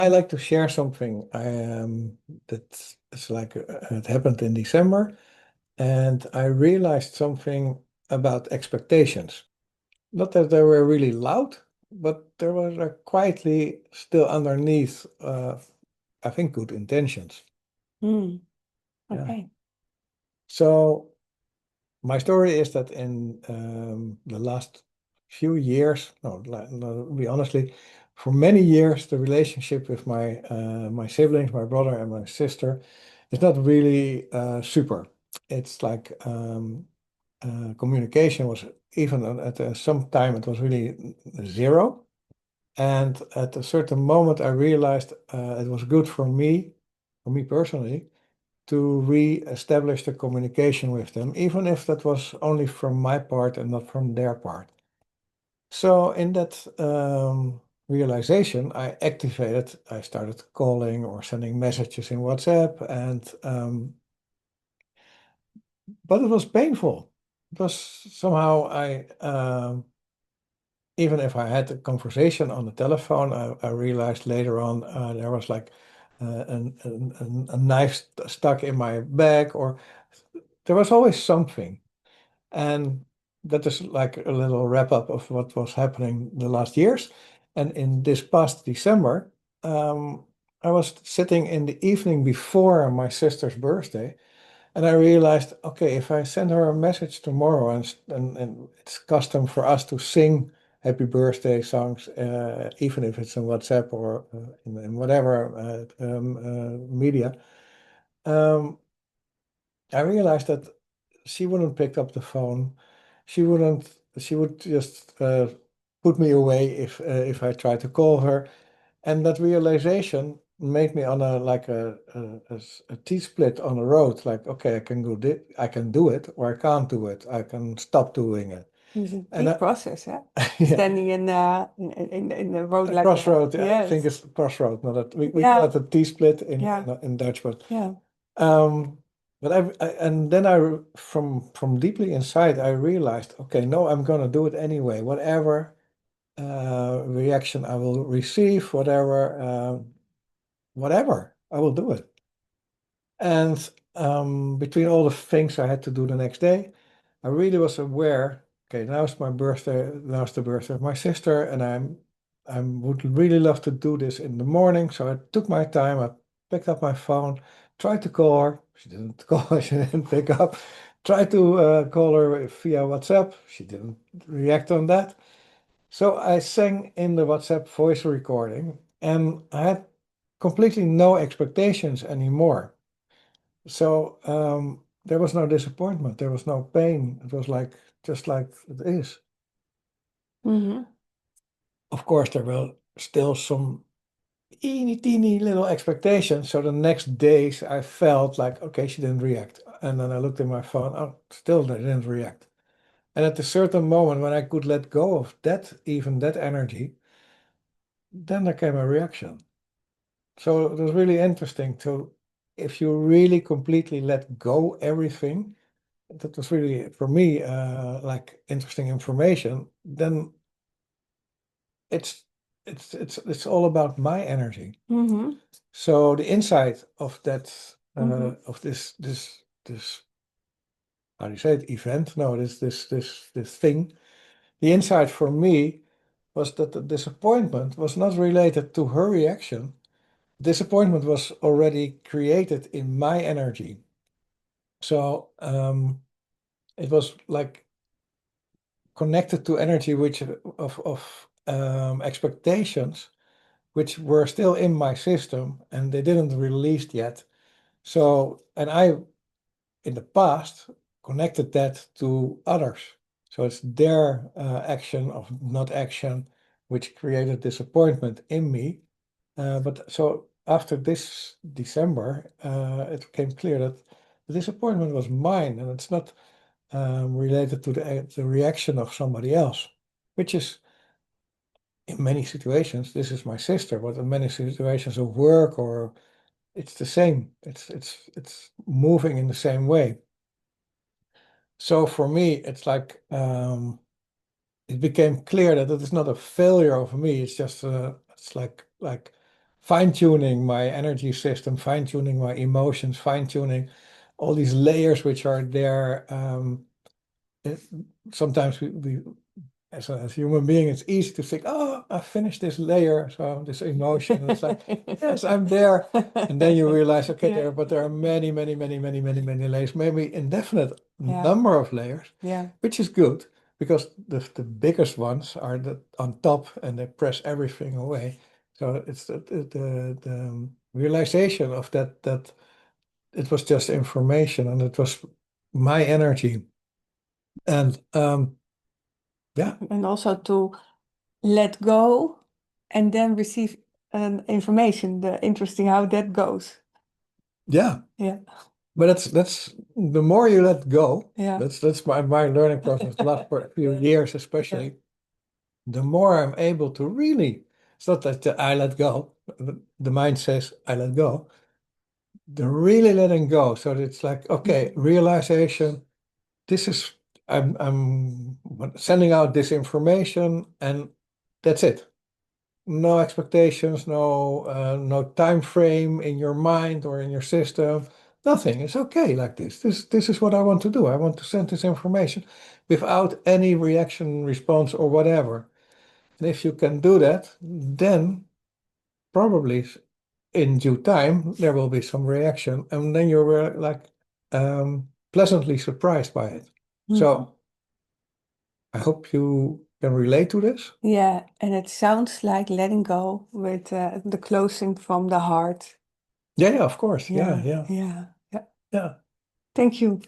I like to share something that is like it happened in December, and I realized something about expectations. Not that they were really loud, but there was quietly still underneath, I think, good intentions. Mm, Yeah. okay. So my story is that in the last few years, no, to be honestly, for many years, the relationship with my siblings, my brother and my sister, is not really super. It's like communication was even at some time it was really zero. And at a certain moment, I realized it was good for me personally, to re-establish the communication with them, even if that was only from my part and not from their part. So in that realization, I started calling or sending messages in WhatsApp, and but it was painful. It was somehow even if I had a conversation on the telephone, I realized later on there was like a knife stuck in my bag, or there was always something. And that is like a little wrap up of what was happening the last years. And in this past December, I was sitting in the evening before my sister's birthday, and I realized, okay, if I send her a message tomorrow, and it's custom for us to sing happy birthday songs, even if it's in WhatsApp or in whatever media, um, I realized that she wouldn't pick up the phone. She wouldn't. She would just put me away if I tried to call her. And that realization made me on a T-split on a road. Like, okay, I can do it, or I can't do it. I can stop doing it. It's a And big process, yeah. yeah, Standing in the road a like that. crossroad. Yeah, I think Yes. it's crossroad. Not that we call Yeah. it a T-split Yeah. in Dutch, but Yeah. um, and then from deeply inside I realized, okay, no, I'm gonna do it anyway. Whatever reaction I will receive, whatever, I will do it. And between all the things I had to do the next day, I really was aware, okay, now it's my birthday, now it's the birthday of my sister, and I would really love to do this in the morning. So I took my time, I picked up my phone, tried to call her. She didn't call, she didn't pick up. Tried to call her via WhatsApp. She didn't react on that. So I sang in the WhatsApp voice recording, and I had completely no expectations anymore. So there was no disappointment, there was no pain. It was like just like it is. Mm-hmm. Of course, there were still some teeny little expectations. So the next days I felt like, okay, she didn't react. And then I looked at my phone, oh, still they didn't react. And at a certain moment when I could let go of that, even that energy, then there came a reaction. So it was really interesting to, if you really completely let go everything, that was really for me like interesting information. Then it's it's all about my energy. Mm-hmm. So the insight of that Mm-hmm. of this how do you say it, event? No, this thing. The insight for me was that the disappointment was not related to her reaction. Disappointment was already created in my energy. So it was like connected to energy which of expectations which were still in my system and they didn't released yet. So, and I in the past connected that to others. So it's their action of not action which created disappointment in me. But so after this December, it became clear that the disappointment was mine, and it's not related to the reaction of somebody else, which is in many situations, this is my sister, but in many situations of work or it's the same. It's moving in the same way. So for me, it's like it became clear that it is not a failure of me. It's just it's like fine-tuning my energy system, fine-tuning my emotions, fine-tuning all these layers which are there. It- Sometimes we as a human being, it's easy to think, oh, I finished this layer, so this emotion. It's like, yes, I'm there. And then you realize, okay, Yeah. there are many, many, many, many, many, many layers, maybe indefinite Yeah. number of layers, Yeah. which is good because the biggest ones are on top and they press everything away. So it's the realization of that it was just information and it was my energy. And yeah, And also to let go and then receive information. The interesting how that goes. yeah. Yeah. But that's the more you let go, Yeah. that's my learning process the last few years especially, the more I'm able to really, it's not that I let go, the mind says I let go, the really letting go. So it's like, okay, realization, this is, I'm sending out this information and that's it. No expectations, no time frame in your mind or in your system. Nothing. It's okay like this. This is what I want to do. I want to send this information without any reaction, response, or whatever. And if you can do that, then probably in due time there will be some reaction, and then you're like pleasantly surprised by it. So I hope you can relate to this. Yeah, and it sounds like letting go with the closing from the heart. Yeah, of course. Yeah, Yeah. yeah, yeah. Yeah. Thank you.